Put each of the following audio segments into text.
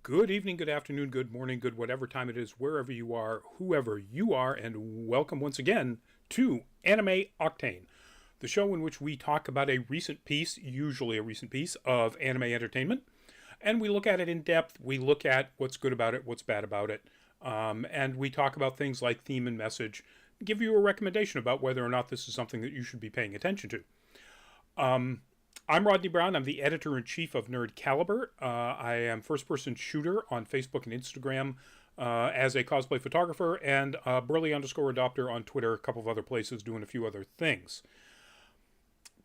Good evening, good afternoon, good morning, good whatever time it is, wherever you are, whoever you are, and welcome once again to Anime Octane, the show in which we talk about a recent piece, usually a recent piece, of anime entertainment, and we look at it in depth. We look at what's good about it, what's bad about it, and we talk about things like theme and message, give you a recommendation about whether or not this is something that you should be paying attention to. I'm Rodney Brown. I'm the editor-in-chief of Nerd Caliber. I am first-person shooter on Facebook and Instagram as a cosplay photographer, and Burley_adopter on Twitter, a couple of other places, doing a few other things.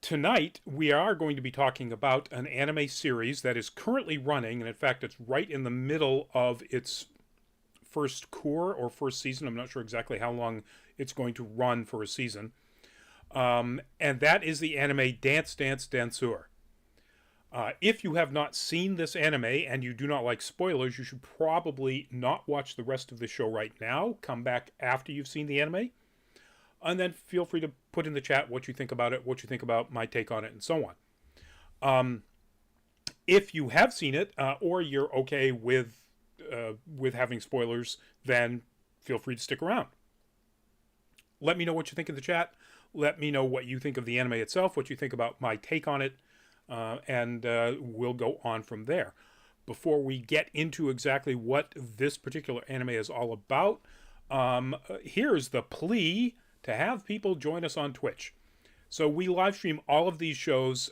Tonight, we are going to be talking about an anime series that is currently running, and in fact, it's right in the middle of its first cour or first season. I'm not sure exactly how long it's going to run for a season. And that is the anime Dance Dance Danseur. If you have not seen this anime and you do not like spoilers, you should probably not watch the rest of the show right now. Come back after you've seen the anime. And then feel free to put in the chat what you think about it, what you think about my take on it, and so on. If you have seen it, or you're okay with having spoilers, then feel free to stick around. Let me know what you think in the chat. Let me know what you think of the anime itself, what you think about my take on it, and we'll go on from there. Before we get into exactly what this particular anime is all about, here's the plea to have people join us on Twitch. So we live stream all of these shows,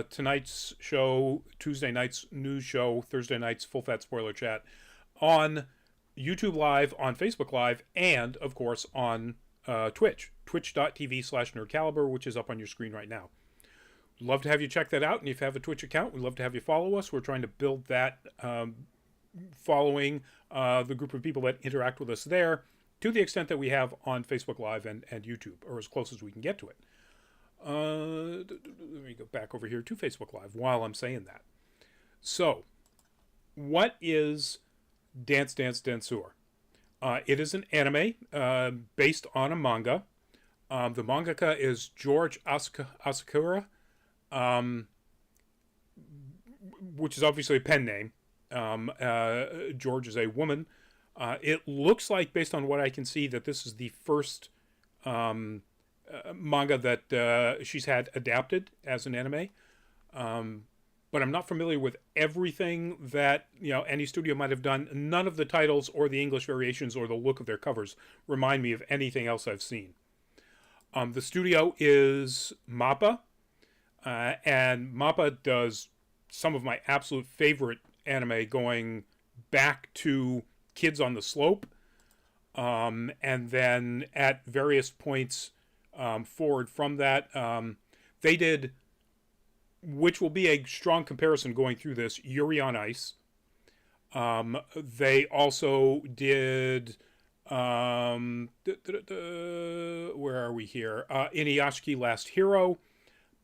tonight's show, Tuesday night's news show, Thursday night's Full Fat Spoiler Chat, on YouTube Live, on Facebook Live, and, of course, on Twitch, twitch.tv/nerdcaliber, which is up on your screen right now. We'd love to have you check that out, and if you have a Twitch account, we'd love to have you follow us. We're trying to build that following, the group of people that interact with us there, to the extent that we have on Facebook Live and YouTube, or as close as we can get to it. Let me go back over here to Facebook Live while I'm saying that. So, what is Dance Dance Danseur? It is an anime based on a manga. The mangaka is George Asakura, which is obviously a pen name. George is a woman. It looks like, based on what I can see, that this is the first manga that she's had adapted as an anime. But I'm not familiar with everything that any studio might have done. None of the titles or the English variations or the look of their covers remind me of anything else I've seen. The studio is MAPPA, and MAPPA does some of my absolute favorite anime, going back to Kids on the Slope, and then at various points forward from that, they did, which will be a strong comparison going through this, Yuri on Ice. They also did, where are we here? Inuyashiki Last Hero,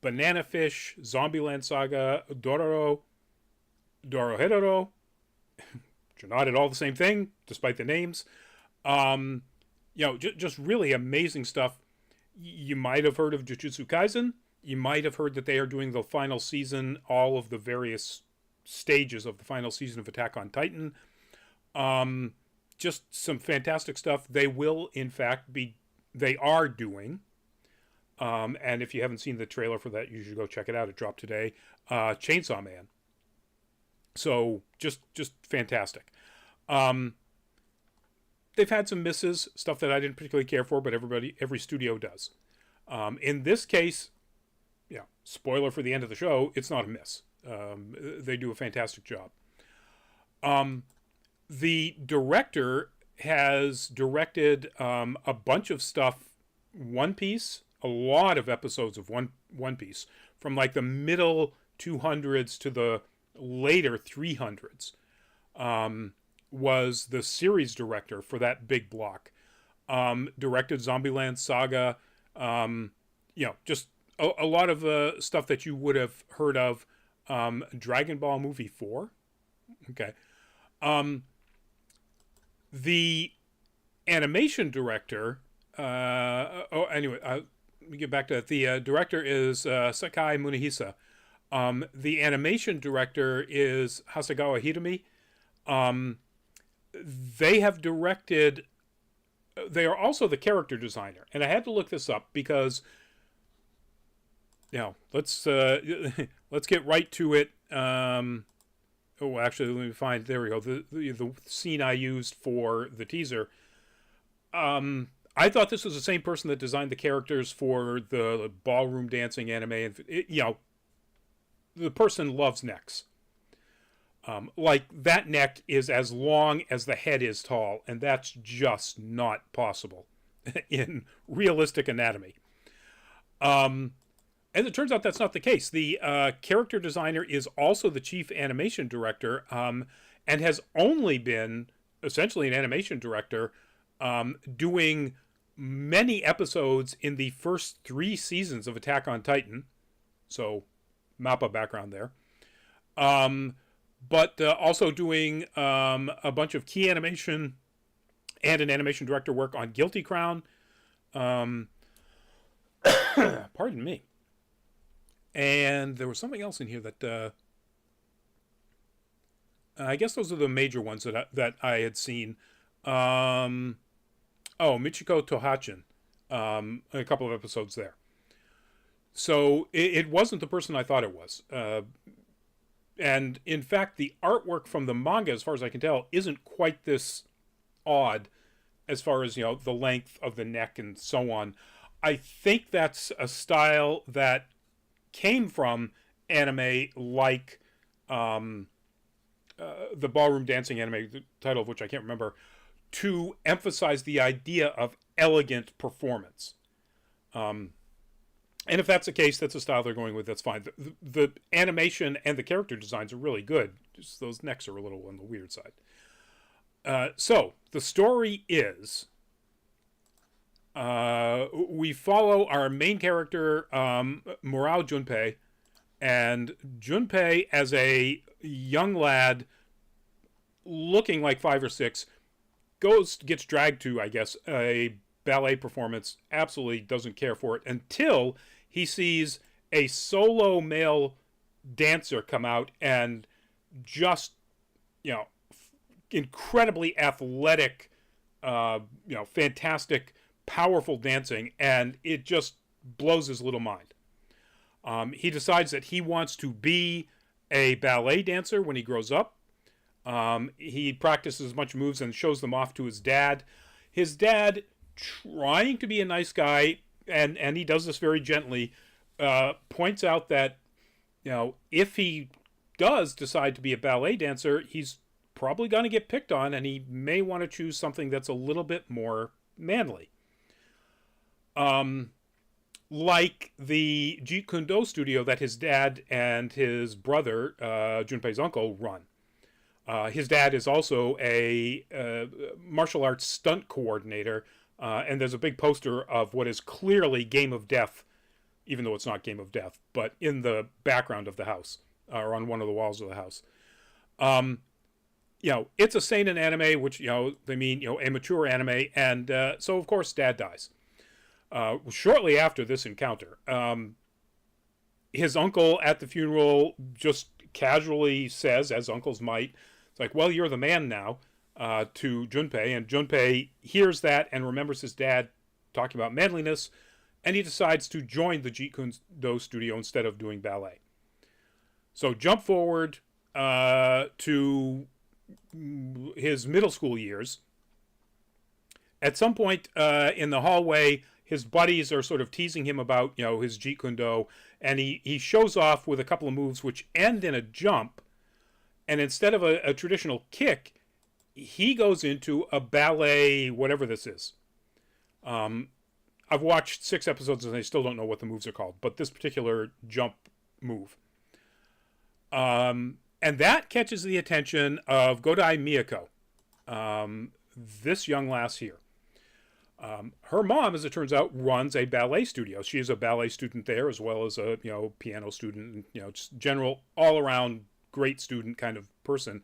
Banana Fish, Zombieland Saga, Dorohedoro, which are not at all the same thing, despite the names. Just really amazing stuff. You might have heard of Jujutsu Kaisen. You might have heard that they are doing the final season, all of the various stages of the final season of Attack on Titan. Just some fantastic stuff. They will, in fact, they are doing, and if you haven't seen the trailer for that, you should go check it out. It dropped today. Chainsaw Man. So, just fantastic. They've had some misses, stuff that I didn't particularly care for, but every studio does. In this case, spoiler for the end of the show, it's not a miss. They do a fantastic job. The director has directed a bunch of stuff, One Piece, a lot of episodes of One Piece, from like the middle 200s to the later 300s, was the series director for that big block. Directed Zombieland Saga, just a lot of stuff that you would have heard of. Dragon Ball Movie 4. Okay. The animation director, anyway, let me get back to that. The director is Sakai Munehisa. The animation director is Hasegawa Hirumi. Um, they have directed. They are also the character designer, and I had to look this up because, let's let's get right to it. Oh, actually, let me find. There we go. The scene I used for the teaser. I thought this was the same person that designed the characters for the ballroom dancing anime, and the person loves necks. Like that neck is as long as the head is tall, and that's just not possible in realistic anatomy. And it turns out that's not the case. The character designer is also the chief animation director, and has only been essentially an animation director, doing many episodes in the first 3 seasons of Attack on Titan. So, Mappa background there. But also doing a bunch of key animation and an animation director work on Guilty Crown. Pardon me. And there was something else in here that I guess those are the major ones that I had seen. Michiko Tohachin, a couple of episodes there. So it wasn't the person I thought it was. And in fact, the artwork from the manga, as far as I can tell, isn't quite this odd as far as, the length of the neck and so on. I think that's a style that came from anime like the ballroom dancing anime, the title of which I can't remember, to emphasize the idea of elegant performance. And if that's the case, that's a style they're going with, that's fine. The animation and the character designs are really good. Just those necks are a little on the weird side. So, the story is... we follow our main character, Murao Junpei, and Junpei, as a young lad looking like 5 or 6, gets dragged to, I guess, a ballet performance, absolutely doesn't care for it until he sees a solo male dancer come out and just, incredibly athletic, fantastic, powerful dancing, and it just blows his little mind. He decides that he wants to be a ballet dancer when he grows up. He practices as much moves and shows them off to his dad. His dad, trying to be a nice guy, and he does this very gently, points out that, if he does decide to be a ballet dancer, he's probably going to get picked on, and he may want to choose something that's a little bit more manly. Like the Jeet Kune Do studio that his dad and his brother, Junpei's uncle, run. His dad is also a martial arts stunt coordinator, and there's a big poster of what is clearly Game of Death, even though it's not Game of Death, but in the background of the house, or on one of the walls of the house. It's a seinen anime, which, they mean, a mature anime, and so, of course, Dad dies. Shortly after this encounter, his uncle at the funeral just casually says, as uncles might, it's like, well, you're the man now, to Junpei, and Junpei hears that and remembers his dad talking about manliness, and he decides to join the Jeet Kune Do studio instead of doing ballet. So jump forward to his middle school years. At some point in the hallway, his buddies are sort of teasing him about, his Jeet Kune Do, and he shows off with a couple of moves which end in a jump, and instead of a traditional kick, he goes into a ballet, whatever this is. I've watched 6 episodes and I still don't know what the moves are called, but this particular jump move. And that catches the attention of Godai Miyako, this young lass here. Her mom, as it turns out, runs a ballet studio. She is a ballet student there, as well as a piano student, just general all around great student kind of person.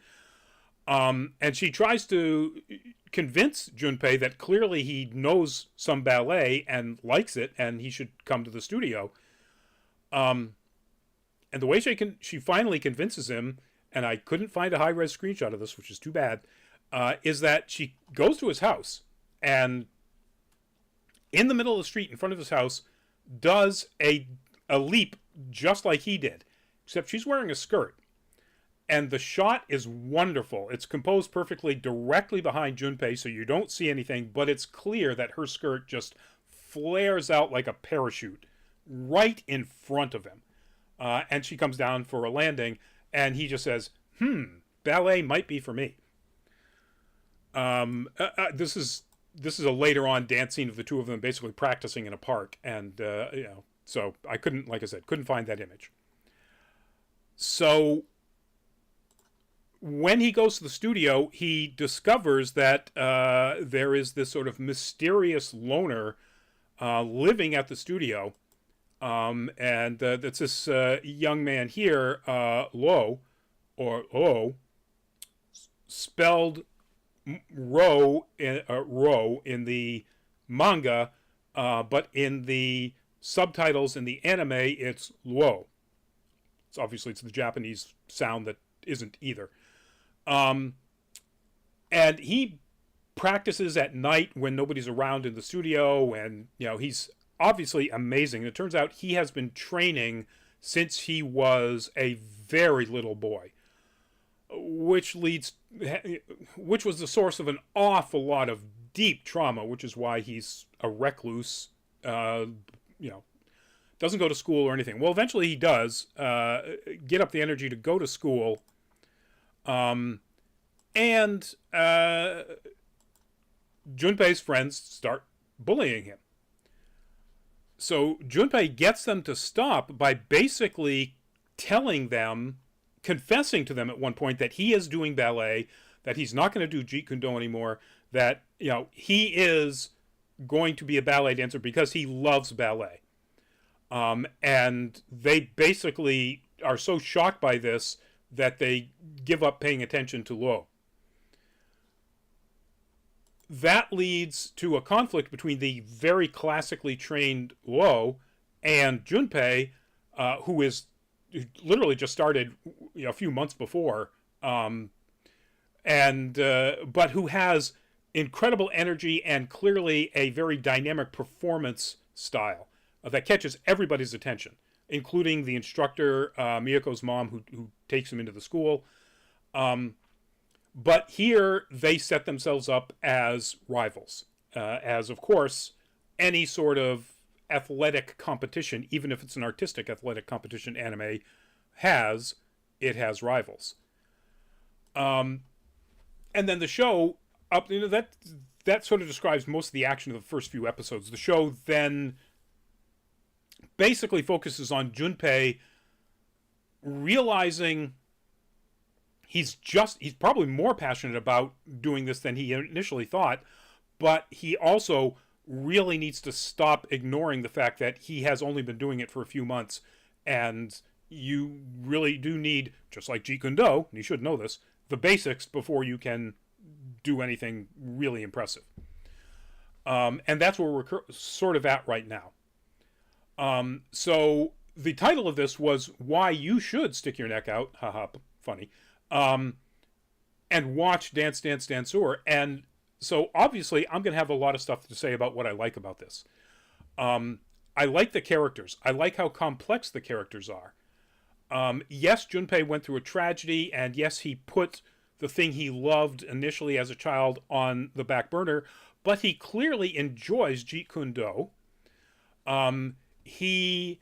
And she tries to convince Junpei that clearly he knows some ballet and likes it, and he should come to the studio. And the way she finally convinces him and I couldn't find a high-res screenshot of this, which is too bad, is that she goes to his house and in the middle of the street in front of his house does a leap just like he did, except she's wearing a skirt. And the shot is wonderful. It's composed perfectly directly behind Junpei, so you don't see anything, but it's clear that her skirt just flares out like a parachute right in front of him. And she comes down for a landing, and he just says, ballet might be for me. This is a later on dance scene of the two of them basically practicing in a park, and so I couldn't, like I said, couldn't find that image. So when he goes to the studio, he discovers that there is this sort of mysterious loner living at the studio, and that's this young man here, Lo, or O, spelled Ro in the manga, but in the subtitles in the anime, it's Luo. It's the Japanese sound that isn't either. And he practices at night when nobody's around in the studio, and he's obviously amazing. It turns out he has been training since he was a very little boy, which was the source of an awful lot of deep trauma, which is why he's a recluse, doesn't go to school or anything. Well, eventually he does get up the energy to go to school, and Junpei's friends start bullying him. So Junpei gets them to stop by basically confessing to them at one point that he is doing ballet, that he's not going to do Jeet Kune Do anymore, that he is going to be a ballet dancer because he loves ballet. And they basically are so shocked by this that they give up paying attention to Luo. That leads to a conflict between the very classically trained Luo and Junpei, who literally just started a few months before, but who has incredible energy and clearly a very dynamic performance style that catches everybody's attention, including the instructor, Miyako's mom, who takes him into the school. But here they set themselves up as rivals, as of course any sort of athletic competition, even if it's an artistic athletic competition, anime has rivals. And then the show that sort of describes most of the action of the first few episodes. The show then basically focuses on Junpei realizing he's probably more passionate about doing this than he initially thought, but he also really needs to stop ignoring the fact that he has only been doing it for a few months, and you really do need, just like Jeet Kune Do, and you should know this, the basics before you can do anything really impressive. And that's where we're sort of at right now. So the title of this was Why You Should Stick Your Neck Out, haha, funny, and watch Dance Dance Danseur. And so obviously I'm going to have a lot of stuff to say about what I like about this. I like the characters. I like how complex the characters are. Yes, Junpei went through a tragedy, and yes, he put the thing he loved initially as a child on the back burner, but he clearly enjoys Jeet Kune Do. He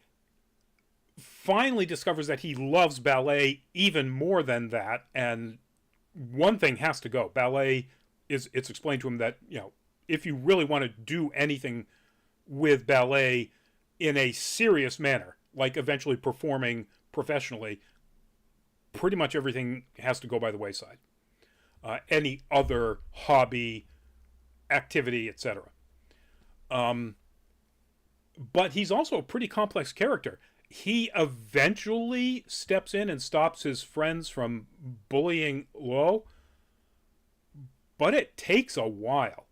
finally discovers that he loves ballet even more than that, and one thing has to go. Ballet it's explained to him that, if you really want to do anything with ballet in a serious manner, like eventually performing professionally, pretty much everything has to go by the wayside. Any other hobby, activity, etc. But he's also a pretty complex character. He eventually steps in and stops his friends from bullying Luo, but it takes a while.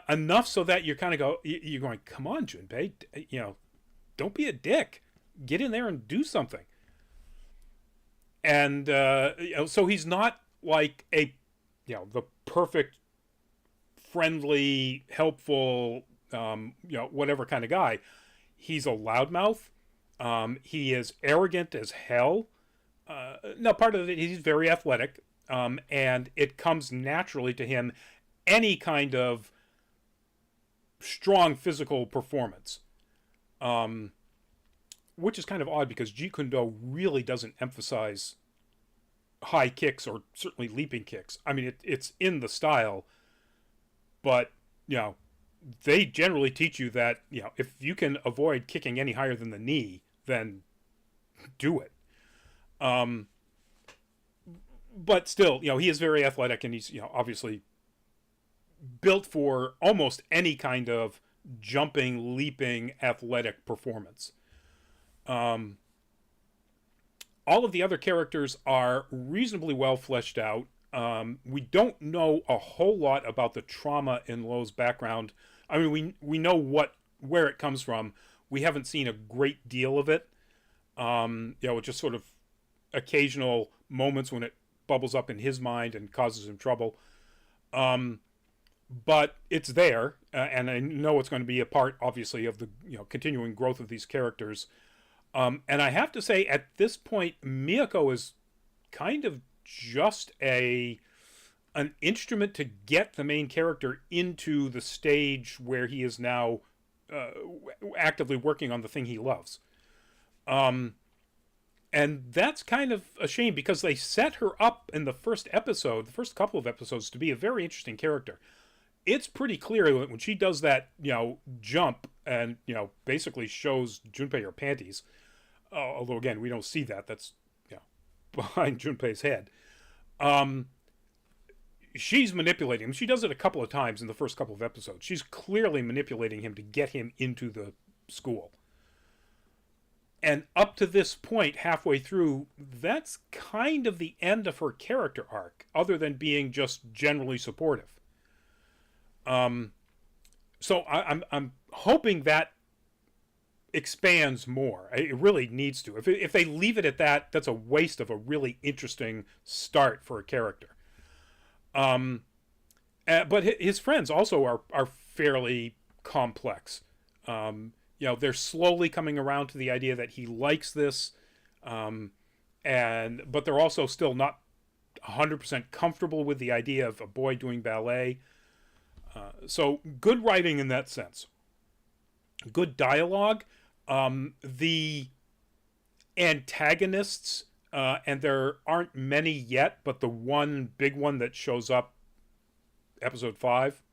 Enough so that you're going, come on, Junpei, don't be a dick. Get in there and do something. And so he's not like a the perfect, friendly, helpful, whatever kind of guy. He's a loudmouth. He is arrogant as hell. Now, part of it, he's very athletic, and it comes naturally to him any kind of strong physical performance, um, which is kind of odd because Jeet Kune Do really doesn't emphasize high kicks or certainly leaping kicks. I mean, it's in the style, but you know, they generally teach you that if you can avoid kicking any higher than the knee, then do it. Um, but still, he is very athletic, and he's obviously built for almost any kind of jumping, leaping, athletic performance. Um, all of the other characters are reasonably well fleshed out. We don't know a whole lot about the trauma in Lo's background. I mean, we know where it comes from. We haven't seen a great deal of it. Just sort of occasional moments when it bubbles up in his mind and causes him trouble. But it's there, and I know it's going to be a part, obviously, of the continuing growth of these characters. And I have to say, at this point, Miyako is kind of just an instrument to get the main character into the stage where he is now actively working on the thing he loves. And that's kind of a shame because they set her up in the first couple of episodes, to be a very interesting character. It's pretty clear that when she does that, jump and, basically shows Junpei her panties, although again, we don't see that. That's, behind Junpei's head. She's manipulating him. She does it a couple of times in the first couple of episodes. She's clearly manipulating him to get him into the school. And up to this point, halfway through, that's kind of the end of her character arc, other than being just generally supportive. So I'm hoping that expands more. It really needs to. If they leave it at that, that's a waste of a really interesting start for a character. But his friends also are fairly complex. They're slowly coming around to the idea that he likes this, but they're also still not 100% comfortable with the idea of a boy doing ballet. So good writing in that sense. Good dialogue. The antagonists, and there aren't many yet, but the one big one that shows up, episode 5,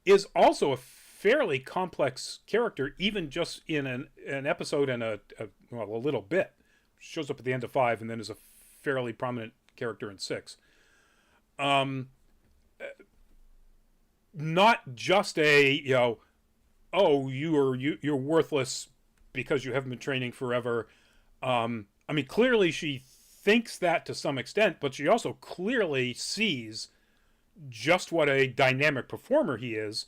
is also a fairly complex character, even just in an episode and a little bit. Shows up at the end of 5 and then is a fairly prominent character in 6. Not just a you're worthless because you haven't been training forever. I mean, clearly she thinks that to some extent, but she also clearly sees just what a dynamic performer he is,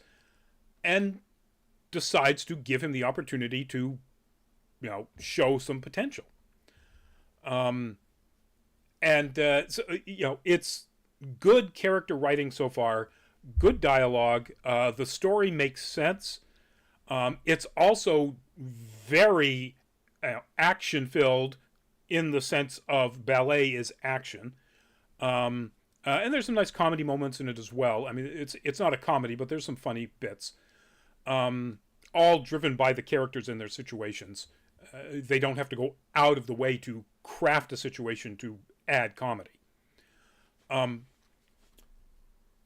and decides to give him the opportunity to, show some potential. So it's good character writing so far, good dialogue. The story makes sense. It's also very action filled in the sense of ballet is action. And there's some nice comedy moments in it as well. I mean, it's not a comedy, but there's some funny bits. All driven by the characters and their situations. They don't have to go out of the way to craft a situation to add comedy.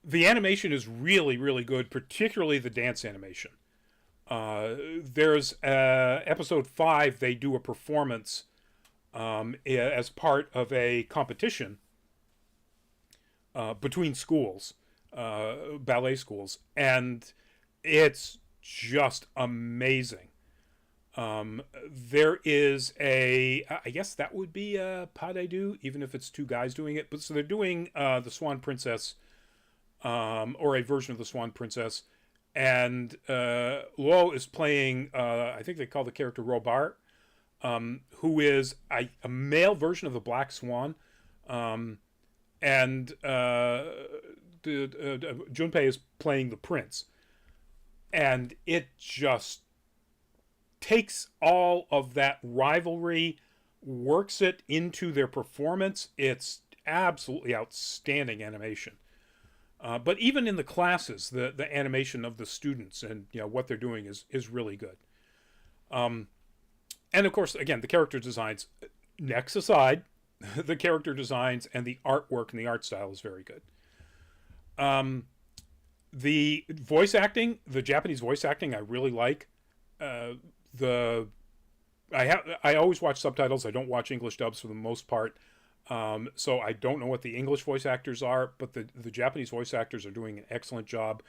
The animation is really, really good, particularly the dance animation. There's episode 5, they do a performance as part of a competition between schools, ballet schools, and it's just amazing. There is I guess that would be a pas de deux, even if it's two guys doing it. But so they're doing the Swan Princess, or a version of the Swan Princess, and Lo is playing, I think they call the character Robart, who is a male version of the Black Swan, um, and Junpei is playing the prince, and it just takes all of that rivalry, works it into their performance. It's absolutely outstanding animation. But even in the classes, the animation of the students and what they're doing is really good. Um, and of course, again, the character designs. Next aside, the character designs and the artwork and the art style is very good. Um, the voice acting, the Japanese voice acting, I really like. Uh, the I always watch subtitles. I don't watch English dubs for the most part. So I don't know what the English voice actors are, but the Japanese voice actors are doing an excellent job.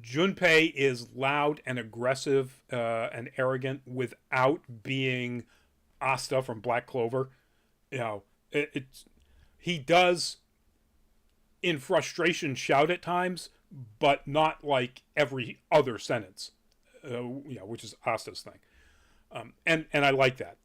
Junpei is loud and aggressive and arrogant without being Asta from Black Clover. You know, it's he does in frustration shout at times, but not like every other sentence. Which is Asta's thing. And I like that.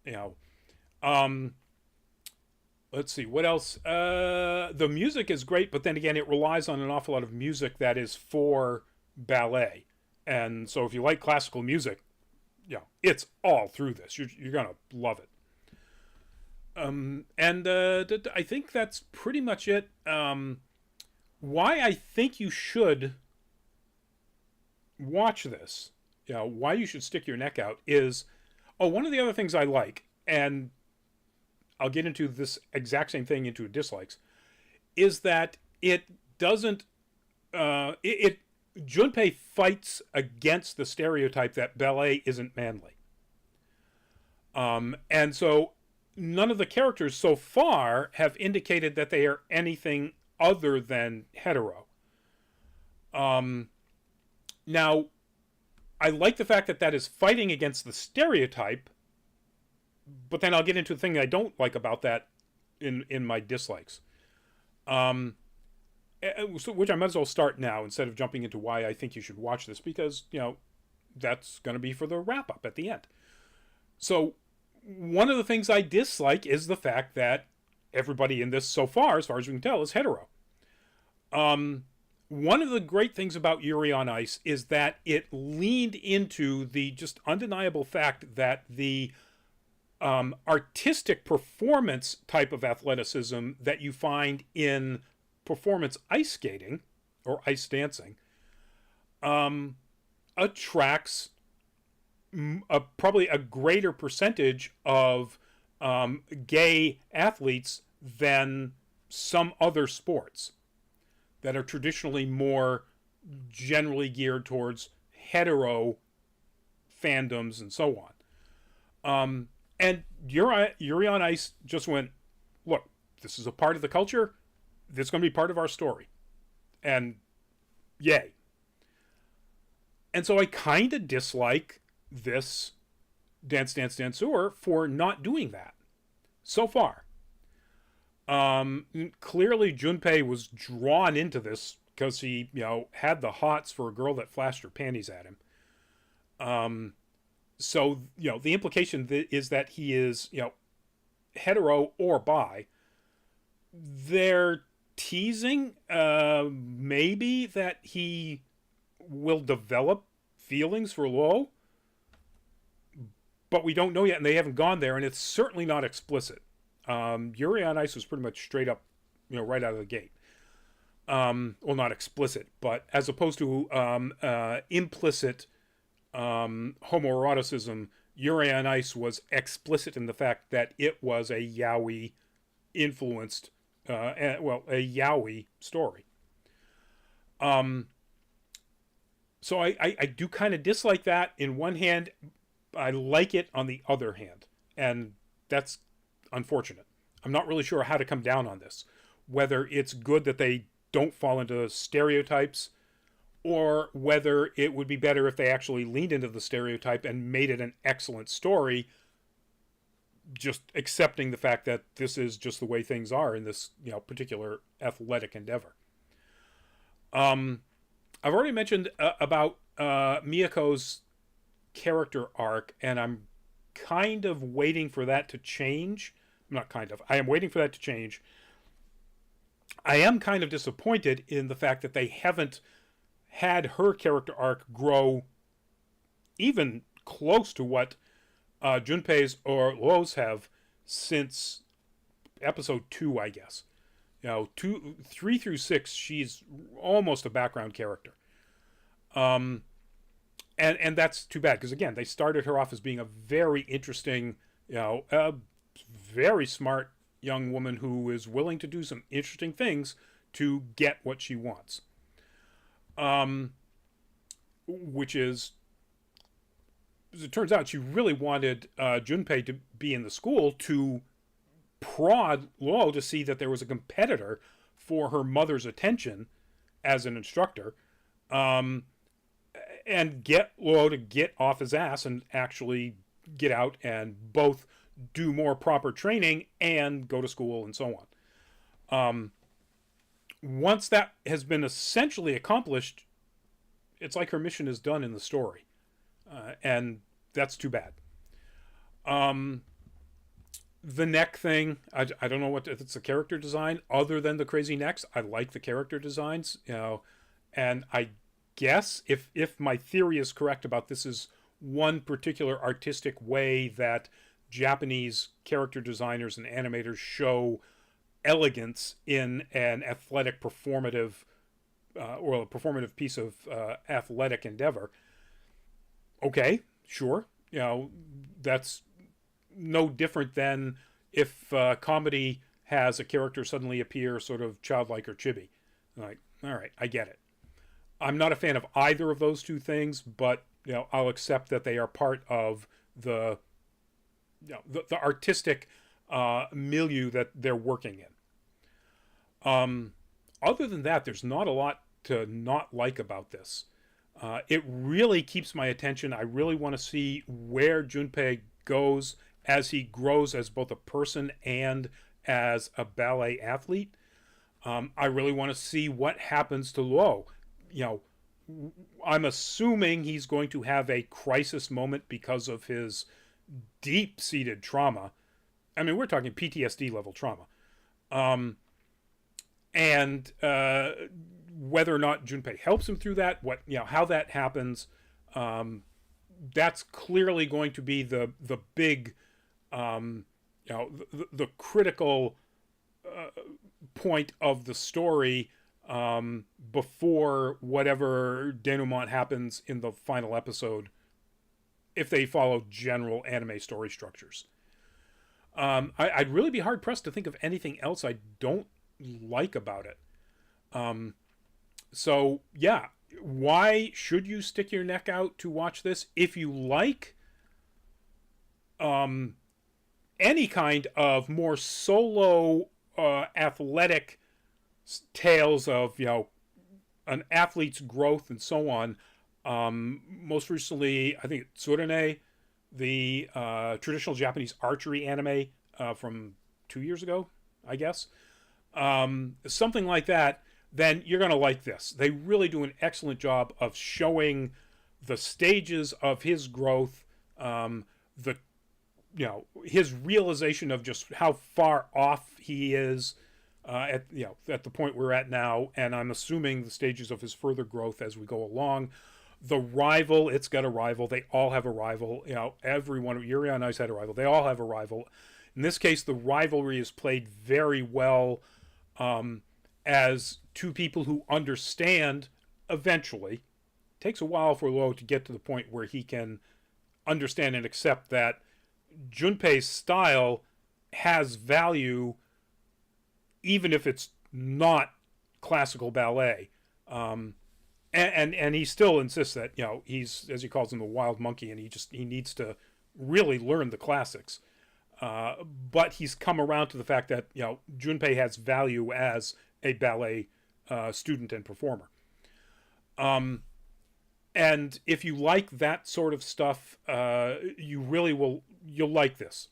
Let's see what else. The music is great, but then again, it relies on an awful lot of music that is for ballet, and so if you like classical music, it's all through this. You're gonna love it. And I think that's pretty much it. Why I think you should watch this, why you should stick your neck out is, one of the other things I like, and I'll get into this exact same thing into dislikes, is that it doesn't, Junpei fights against the stereotype that ballet isn't manly. And so none of the characters so far have indicated that they are anything other than hetero. Now, I like the fact that is fighting against the stereotype, but then I'll get into the thing I don't like about that in my dislikes. Which I might as well start now instead of jumping into why I think you should watch this, because, that's going to be for the wrap up at the end. So, one of the things I dislike is the fact that everybody in this so far as we can tell, is hetero. One of the great things about Yuri on Ice is that it leaned into the just undeniable fact that the artistic performance type of athleticism that you find in performance ice skating or ice dancing attracts probably a greater percentage of gay athletes than some other sports that are traditionally more generally geared towards hetero fandoms and so on. And Yuri on Ice just went, look, this is a part of the culture. This is going to be part of our story. And yay. And so I kind of dislike this Dance Dance Danseur for not doing that so far. Clearly Junpei was drawn into this because he, had the hots for a girl that flashed her panties at him. So, the implication is that he is, hetero or bi. They're teasing, maybe that he will develop feelings for Lo, but we don't know yet, and they haven't gone there, and it's certainly not explicit. Yuri on Ice was pretty much straight up, right out of the gate. Well, not explicit, but as opposed to implicit homoeroticism, Yuri on Ice was explicit in the fact that it was a yaoi influenced, a yaoi story. So I do kind of dislike that in one hand. I like it on the other hand, and that's unfortunate. I'm not really sure how to come down on this, whether it's good that they don't fall into stereotypes, or whether it would be better if they actually leaned into the stereotype and made it an excellent story, just accepting the fact that this is just the way things are in this, particular athletic endeavor. I've already mentioned about Miyako's character arc, and I'm kind of waiting for that to change. Not kind of. I am waiting for that to change. I am kind of disappointed in the fact that they haven't had her character arc grow even close to what Junpei's or Luo's have since episode 2, I guess. 3 through 6, she's almost a background character. And that's too bad, because again, they started her off as being a very interesting, a very smart young woman who is willing to do some interesting things to get what she wants. Which is, as it turns out, she really wanted Junpei to be in the school to prod Luo to see that there was a competitor for her mother's attention as an instructor, and get Luo to get off his ass and actually get out and both do more proper training and go to school and so on. Once that has been essentially accomplished, it's like her mission is done in the story. And that's too bad. The neck thing, I don't know if it's a character design other than the crazy necks. I like the character designs, and I guess if my theory is correct about this is one particular artistic way that Japanese character designers and animators show elegance in an athletic performative or a performative piece of athletic endeavor. Okay, sure. That's no different than if comedy has a character suddenly appear sort of childlike or chibi. Like, all right, I get it. I'm not a fan of either of those two things, but I'll accept that they are part of the artistic milieu that they're working in. Other than that, there's not a lot to not like about this. It really keeps my attention. I really want to see where Junpei goes as he grows as both a person and as a ballet athlete. I really want to see what happens to Luo. I'm assuming he's going to have a crisis moment because of his deep-seated trauma. I mean, we're talking PTSD level trauma. And whether or not Junpei helps him through that, how that happens, that's clearly going to be the big, the critical point of the story before whatever denouement happens in the final episode, if they follow general anime story structures. I'd really be hard-pressed to think of anything else I don't like about it. So, yeah, why should you stick your neck out to watch this? If you like any kind of more solo athletic tales of, an athlete's growth and so on, most recently, I think Tsurune, the traditional Japanese archery anime from 2 years ago, I guess. Something like that, then you're going to like this. They really do an excellent job of showing the stages of his growth, his realization of just how far off he is at the point we're at now, and I'm assuming the stages of his further growth as we go along. The rival, it's got a rival. They all have a rival. Everyone, Yuri on Ice had a rival. They all have a rival. In this case, the rivalry is played very well as two people who understand eventually. It takes a while for Luo to get to the point where he can understand and accept that Junpei's style has value even if it's not classical ballet. And he still insists that, he's, as he calls him, a wild monkey, and he needs to really learn the classics. But he's come around to the fact that, Junpei has value as a ballet student and performer. And if you like that sort of stuff, you'll like this.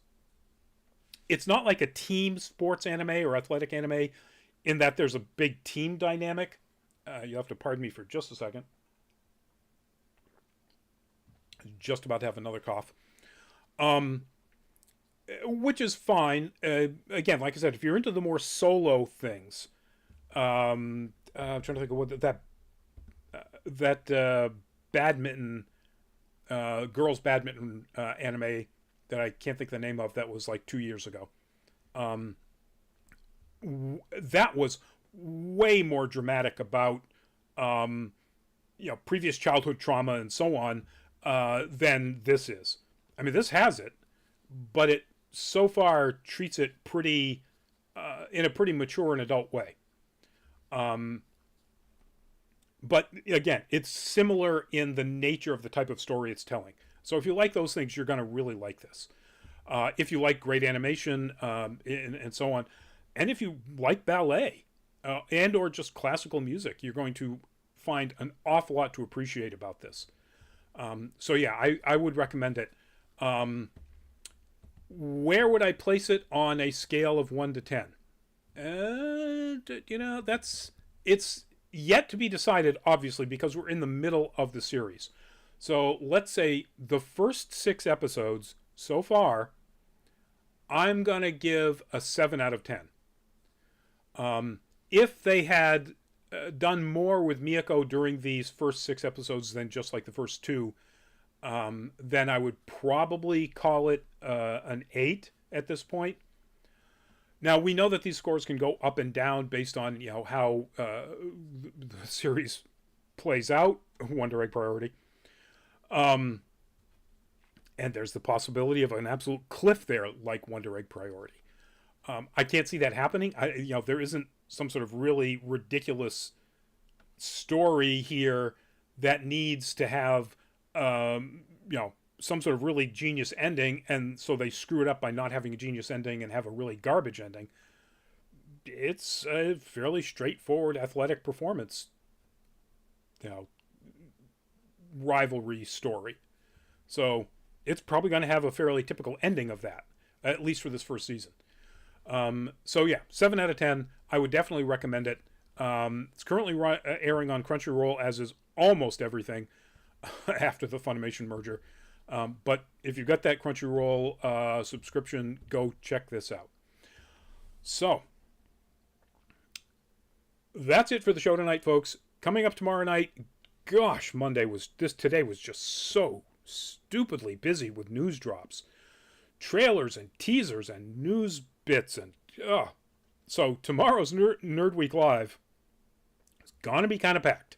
It's not like a team sports anime or athletic anime in that there's a big team dynamic. You'll have to pardon me for just a second. I'm just about to have another cough. Um, which is fine. Again, like I said, if you're into the more solo things, I'm trying to think of what that badminton girls badminton anime that I can't think of the name of, that was like 2 years ago. Um, that was way more dramatic about um, previous childhood trauma and so on than this is. I mean, this has it, but it so far treats it pretty in a pretty mature and adult way. Um, but again, it's similar in the nature of the type of story it's telling. So if you like those things, you're going to really like this. If you like great animation and so on, and if you like ballet and or just classical music, you're going to find an awful lot to appreciate about this. So yeah, I would recommend it. Where would I place it on a scale of 1 to 10? It's yet to be decided, obviously, because we're in the middle of the series. So let's say the first 6 episodes so far, I'm going to give a 7 out of 10. If they had done more with Miyako during these first 6 episodes than just like the first two, then I would probably call it an 8 at this point. Now, we know that these scores can go up and down based on how the series plays out, Wonder Egg Priority. And there's the possibility of an absolute cliff there, like Wonder Egg Priority. I can't see that happening. There isn't some sort of really ridiculous story here that needs to have, some sort of really genius ending, and so they screw it up by not having a genius ending and have a really garbage ending. It's a fairly straightforward athletic performance, rivalry story. So it's probably going to have a fairly typical ending of that, at least for this first season. So yeah, 7 out of 10. I would definitely recommend it. It's currently airing on Crunchyroll, as is almost everything after the Funimation merger. But if you've got that Crunchyroll subscription, go check this out. So that's it for the show tonight, folks. Coming up tomorrow night, gosh, today was just so stupidly busy with news drops, trailers and teasers and news bits, and so tomorrow's Nerd Week Live is gonna be kind of packed.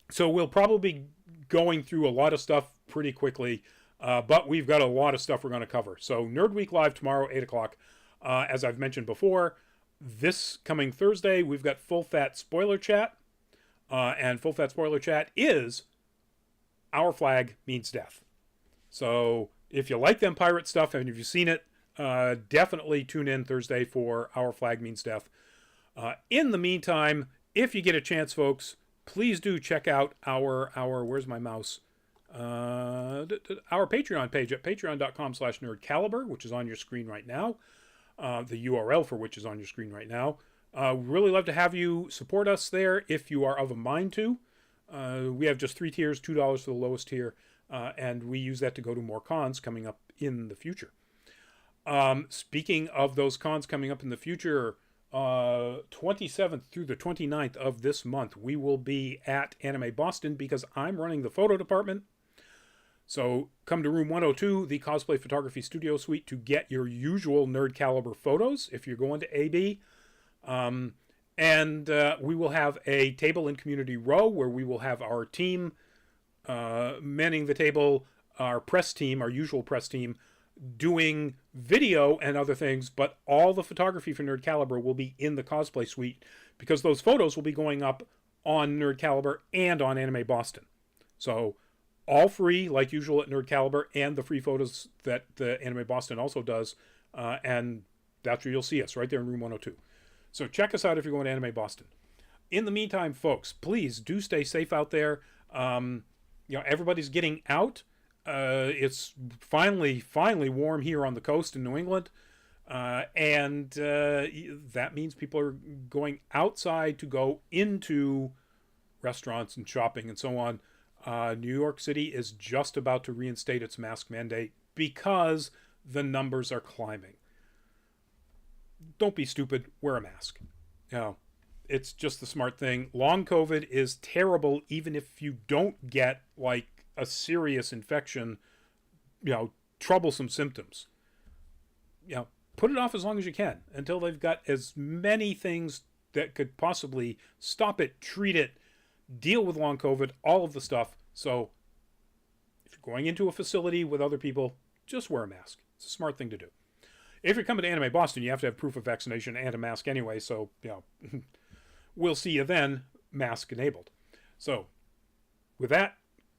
So we'll probably be going through a lot of stuff pretty quickly, but we've got a lot of stuff we're going to cover. So Nerd Week Live tomorrow, 8 o'clock. As I've mentioned before, this coming Thursday, we've got Full Fat Spoiler Chat. And Full Fat Spoiler Chat is Our Flag Means Death. So if you like them pirate stuff and if you've seen it, definitely tune in Thursday for Our Flag Means Death. In the meantime, if you get a chance, folks, please do check out our where's my mouse? Our Patreon page at patreon.com/nerdcaliber, which is on your screen right now. The URL for which is on your screen right now. Really love to have you support us there if you are of a mind to. We have just 3 tiers, $2 for the lowest tier, and we use that to go to more cons coming up in the future. Speaking of those cons coming up in the future, 27th through the 29th of this month, we will be at Anime Boston because I'm running the photo department. So come to room 102, the Cosplay Photography Studio Suite, to get your usual Nerd Caliber photos if you're going to AB. And we will have a table in Community Row where we will have our team manning the table, our press team, our usual press team, doing video and other things, but all the photography for Nerd Caliber will be in the cosplay suite because those photos will be going up on Nerd Caliber and on Anime Boston. So all free, like usual at Nerd Caliber, and the free photos that the Anime Boston also does, and that's where you'll see us, right there in room 102. So check us out if you're going to Anime Boston. In the meantime, folks, please do stay safe out there. Everybody's getting out. It's finally warm here on the coast in New England. And that means people are going outside to go into restaurants and shopping and so on. New York City is just about to reinstate its mask mandate because the numbers are climbing. Don't be stupid. Wear a mask. You know, it's just the smart thing. Long COVID is terrible, even if you don't get like a serious infection, troublesome symptoms. Put it off as long as you can until they've got as many things that could possibly stop it, treat it, deal with long COVID, all of the stuff. So if you're going into a facility with other people, just wear a mask. It's a smart thing to do. If you're coming to Anime Boston, you have to have proof of vaccination and a mask anyway. So, we'll see you then, mask enabled. So with that,